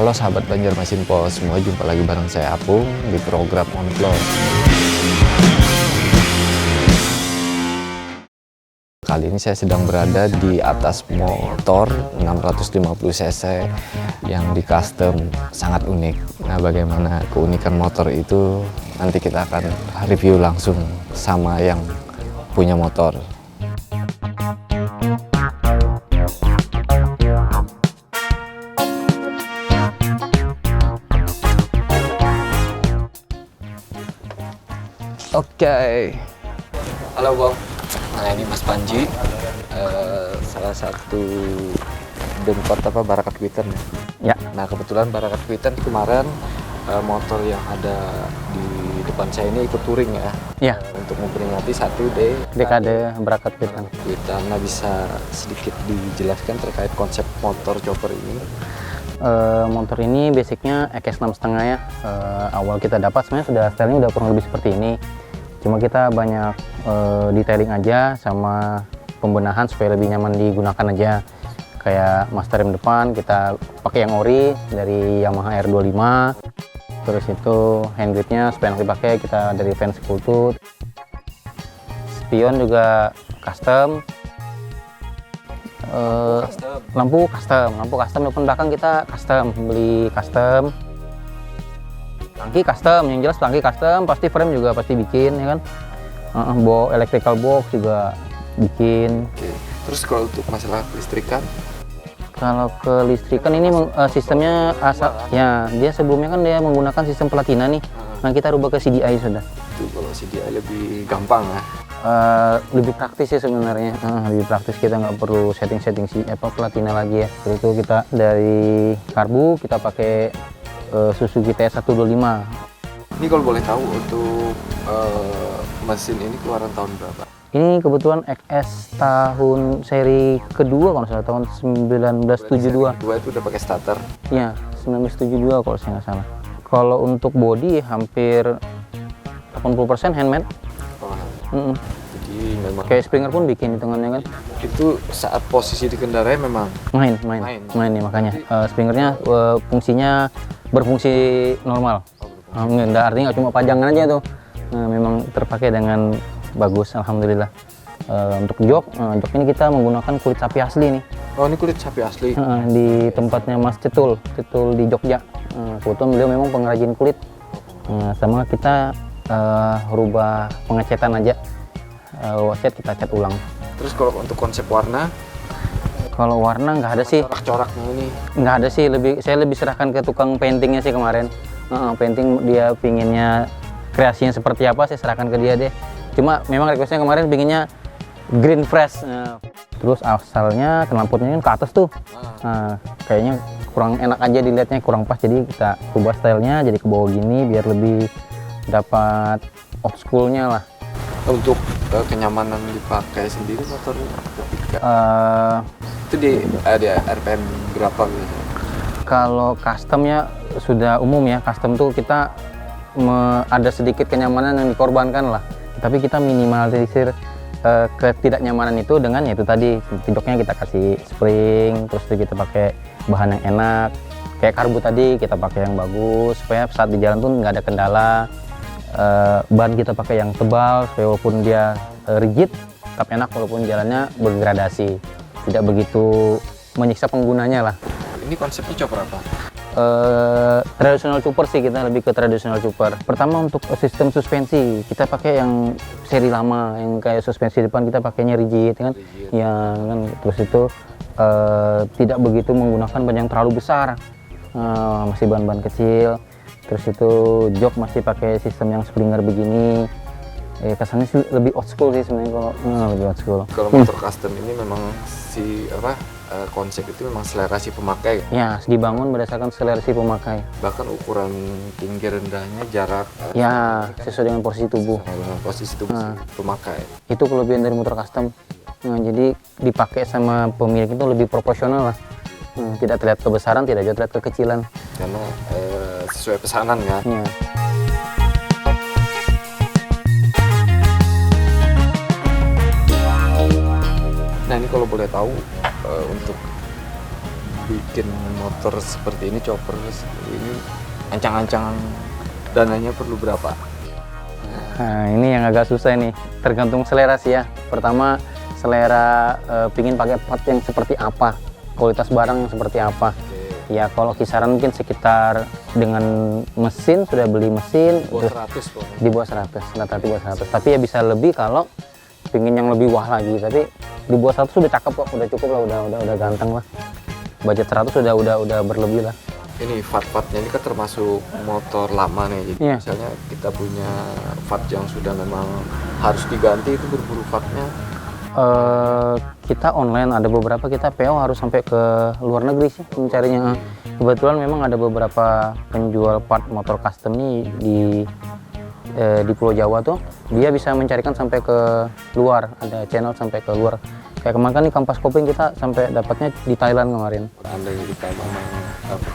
Halo sahabat Banjarmasin Pos, semua jumpa lagi bareng saya Apung di program On Floor. Kali ini saya sedang berada di atas motor 650 cc yang di custom sangat unik. Nah, bagaimana keunikan motor itu nanti kita akan review langsung sama yang punya motor. Oke. Halo Bang. Nah, ini Mas Panji, salah satu Demkot Barakat Kuiten ya. Nah, kebetulan Barakat Kuiten kemarin motor yang ada di depan saya ini ikut touring ya. Ya. Untuk memperingati 1 dekade Barakat Kuiten. Nah, bisa sedikit dijelaskan terkait konsep motor chopper ini? Motor ini basicnya EKS 6,5 ya. Awal kita dapat sebenarnya sudah stylenya udah kurang lebih seperti ini. Cuma kita banyak detailing aja sama pembenahan supaya lebih nyaman digunakan aja. Kayak master rem depan kita pakai yang ori dari Yamaha R25. Terus itu handgripnya supaya enak dipakai kita dari Vans Kultut. Spion juga custom. Lampu custom depan belakang kita custom, beli custom. Tangki custom, yang jelas tangki custom, pasti frame juga pasti bikin ya kan. Electrical box juga bikin. Oke. Terus kalau untuk masalah listrikan? Kalau ke listrikan ini sistemnya asal ya, dia sebelumnya kan dia menggunakan sistem platina nih. Nah, kita rubah ke CDI sudah. Itu kalau CDI lebih gampang ya. Lebih praktis ya sebenarnya, lebih praktis, kita nggak perlu setting platina lagi ya. Terus itu kita dari karbu kita pakai Suzuki TS125. Ini kalau boleh tahu untuk mesin ini keluaran tahun berapa? Ini kebetulan XS tahun seri kedua kalau salah, tahun 1972. Kedua itu udah pakai starter? Iya, 1972 kalau saya nggak salah. Kalau untuk body hampir 80% handmade. Jadi memang kayak Springer pun bikin hitungannya kan. Itu saat posisi dikendarai memang main ya, makanya Springernya fungsinya berfungsi normal. Nggak, artinya nggak cuma pajangan aja tuh. Memang terpakai dengan bagus, alhamdulillah. Untuk jok ini kita menggunakan kulit sapi asli nih. Oh, ini kulit sapi asli? Di tempatnya Mas Cetul di Jogja. Kebetulan beliau memang pengrajin kulit. Sama kita rubah pengecetan aja. Cat kita cat ulang. Terus kalau untuk konsep warna? Kalau warna nggak ada sih. Corak-coraknya ini? Nggak ada sih. Saya lebih serahkan ke tukang paintingnya sih kemarin. Painting dia pinginnya kreasinya seperti apa, saya serahkan ke dia deh. Cuma memang requestnya kemarin pinginnya green fresh. Terus asalnya knalpotnya kan ke atas tuh. Kayaknya kurang enak aja dilihatnya, kurang pas. Jadi kita ubah stylenya jadi ke bawah gini biar lebih dapat old schoolnya lah. Untuk kenyamanan dipakai sendiri motor ketika itu ada RPM berapa gitu? Kalau customnya sudah umum ya, custom tuh kita ada sedikit kenyamanan yang dikorbankan lah, tapi kita minimalisir ketidaknyamanan itu dengan yaitu tadi joknya kita kasih spring, terus kita pakai bahan yang enak kayak karbu tadi kita pakai yang bagus supaya saat di jalan tuh nggak ada kendala. Ban kita pakai yang tebal supaya walaupun dia rigid tetap enak walaupun jalannya bergradasi, tidak begitu menyiksa penggunanya lah. Ini konsepnya chopper apa? Tradisional chopper sih, kita lebih ke tradisional chopper. Pertama untuk sistem suspensi kita pakai yang seri lama yang kayak suspensi depan kita pakainya rigid kan, ya kan. Terus itu tidak begitu menggunakan ban yang terlalu besar, masih ban-ban kecil. Terus itu jok masih pakai sistem yang Springer begini. Kesannya sih lebih old school sih sebenarnya kalau lebih old school. Kalau motor custom ini memang konsep itu memang selera si pemakai. Ya, dibangun berdasarkan selera si pemakai. Bahkan ukuran tinggi rendahnya jarak. Ya, sesuai dengan posisi tubuh. Dengan posisi tubuh si pemakai. Itu kelebihan dari motor custom. Jadi dipakai sama pemilik itu lebih proporsional lah. Tidak terlihat kebesaran, tidak juga terlihat kekecilan. Karena sesuai pesanan kan. Ya. Nah, ini kalau boleh tahu untuk bikin motor seperti ini, chopper ini, ancang-ancang dananya perlu berapa? Nah, ini yang agak susah nih, tergantung selera sih ya. Pertama, selera pingin pakai part yang seperti apa, kualitas barang yang seperti apa. Ya kalau kisaran mungkin sekitar dengan mesin, sudah beli mesin Di bawah 100 pokoknya. di bawah 100, rata-rata di bawah 100. Tapi ya bisa lebih kalau pingin yang lebih wah lagi. Tapi di bawah 100 sudah cakep kok, udah cukup lah, udah ganteng lah. Budget 100 udah berlebih lah. Ini VAT-nya ini kan termasuk motor lama nih, jadi Iya. misalnya kita punya VAT yang sudah memang harus diganti, itu berburu VAT-nya. Kita online, ada beberapa kita PO harus sampai ke luar negeri sih mencarinya. Kebetulan memang ada beberapa penjual part motor custom nih di Pulau Jawa tuh, dia bisa mencarikan sampai ke luar, ada channel sampai ke luar. Kayak kemarin kan nih Kampas Kopling kita sampai dapatnya di Thailand kemarin. Anda yang kita memang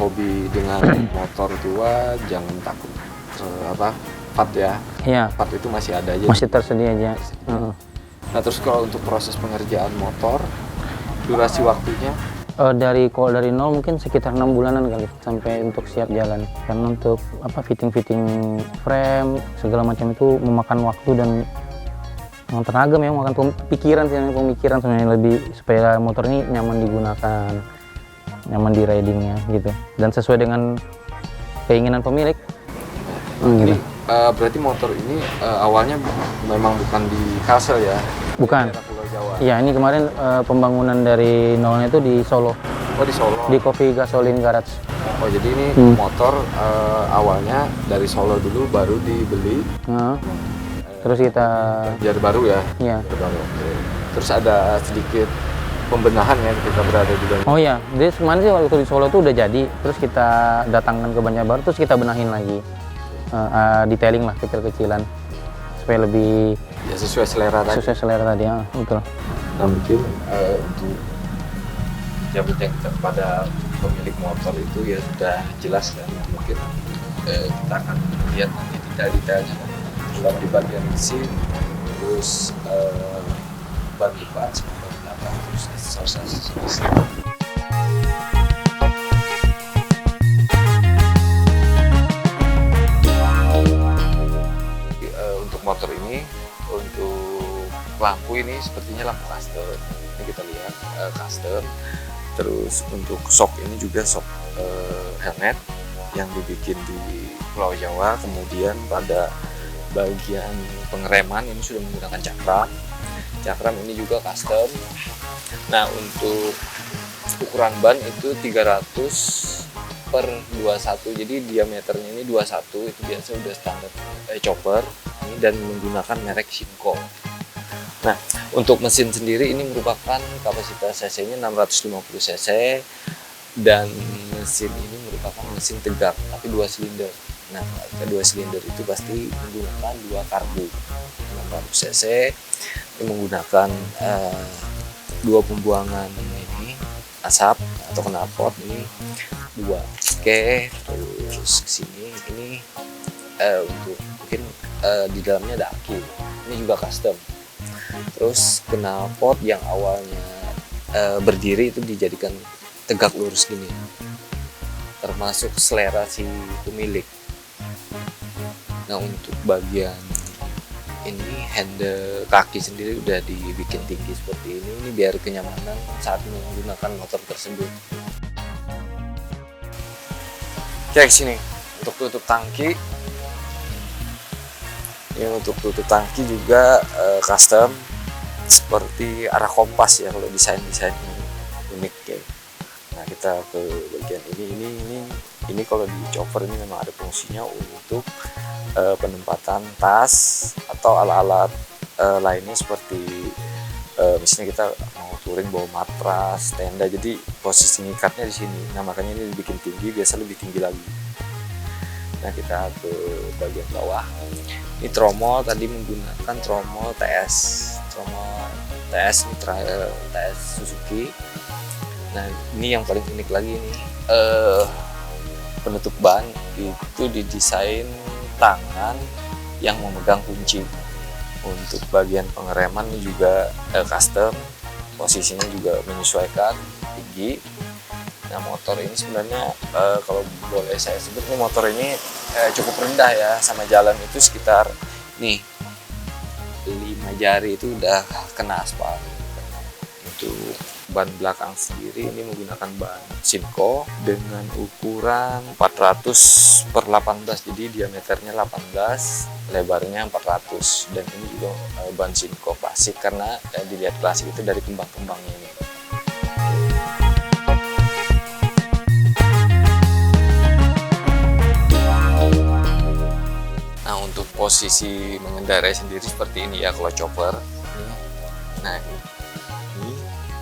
hobi dengan motor tua, jangan takut VAT ya. Iya, VAT itu masih ada aja. masih tersedia aja. Nah terus kalau untuk proses pengerjaan motor, durasi waktunya Kalau dari nol mungkin sekitar 6 bulanan kali sampai untuk siap jalan. Karena untuk fitting frame segala macam itu memakan waktu dan tenaga, memang makan pemikiran sebenarnya, lebih supaya motor ini nyaman digunakan, nyaman di ridingnya gitu, dan sesuai dengan keinginan pemilik. Gitu. ini berarti motor ini awalnya memang bukan di Kalsel ya? Bukan. Di daerah Pulau Jawa. Iya, ini kemarin pembangunan dari nolnya itu di Solo, Oh di Solo. di Coffee Gasoline Garage. Oh jadi ini motor awalnya dari Solo dulu, baru dibeli. Nah, terus kita, Jar baru ya? ya. Jar baru. Oke. Terus ada sedikit pembenahan ya ketika berada di dalam. Oh iya, dia kemarin sih waktu di Solo tuh udah jadi, terus kita datangkan ke Banjarbaru, terus kita benahin lagi, detailing lah kecil-kecilan, supaya lebih Ya sesuai selera tadi. sesuai selera tadi, ya betul. Nah mungkin untuk bincang kita kepada pemilik motor itu ya sudah jelas kan, mungkin kita akan lihat nanti detail-detailnya kan, terutama di bagian mesin, terus ban depan sama ban belakang, terus aksesoris. Untuk motor ini, untuk lampu ini sepertinya lampu custom. Ini kita lihat custom. Terus untuk shock ini juga shock helmet yang dibikin di Pulau Jawa. Kemudian pada bagian pengereman ini sudah menggunakan cakram. Cakram ini juga custom. Nah untuk ukuran ban itu 300/21, jadi diameternya ini 21, itu biasa udah standar chopper ini, dan menggunakan merek Shinko. Nah untuk mesin sendiri ini merupakan kapasitas cc-nya 650 cc, dan mesin ini merupakan mesin tegak tapi 2 silinder. Nah kedua silinder itu pasti menggunakan 2 karbu 600 cc, ini menggunakan 2 pembuangan ini asap atau knalpot ini 2. Oke, terus kesini ini untuk mungkin di dalamnya ada aki, ini juga custom. Terus knalpot yang awalnya berdiri itu dijadikan tegak lurus gini, termasuk selera si pemilik. Nah untuk bagian ini handle kaki sendiri udah dibikin tinggi seperti ini biar kenyamanan saat menggunakan motor tersebut. Oke, sini untuk tutup tangki. Ini untuk tutup tangki juga custom seperti arah kompas ya, kalau desain-desain unik ya. Nah kita ke bagian ini kalau di chopper ini memang ada fungsinya untuk penempatan tas atau alat-alat lainnya, seperti misalnya kita mau touring bawa matras, tenda, jadi posisi ngikatnya di sini. Nah makanya ini dibikin tinggi, biasa lebih tinggi lagi. Nah kita ke bagian bawah. Ini tromol tadi menggunakan tromol TS ini TS Suzuki. Nah ini yang paling unik lagi nih, penutup ban itu didesain tangan yang memegang kunci. Untuk bagian pengereman ini juga custom, posisinya juga menyesuaikan tinggi. Nah motor ini sebenarnya kalau boleh saya sebut nih, motor ini cukup rendah ya, sama jalan itu sekitar nih 5 jari itu udah kena aspal. Untuk ban belakang sendiri ini menggunakan ban Sinco dengan ukuran 400 per 18, jadi diameternya 18, lebarnya 400, dan ini juga ban Sinco klasik karena dilihat klasik itu dari kembang-kembangnya ini. Nah untuk posisi mengendarai sendiri seperti ini ya kalau chopper. Nah ini.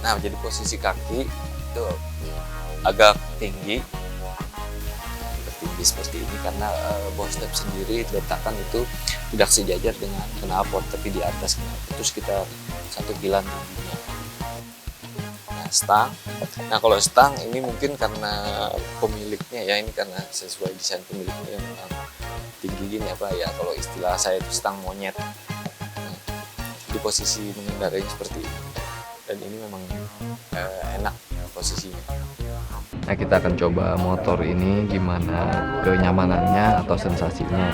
Nah, jadi posisi kaki itu agak tinggi seperti ini karena box step sendiri letakkan itu tidak sejajar dengan knalpot, tapi di atas knalpot itu sekitar 1 pilan tingginya. Nah, stang. Nah, kalau stang ini mungkin karena pemiliknya ya, ini karena sesuai desain pemiliknya yang memang tinggi gini apa ya, kalau istilah saya itu stang monyet. Nah, di posisi mengendarainya seperti ini. Dan ini memang enak posisinya. Nah kita akan coba motor ini gimana kenyamanannya atau sensasinya.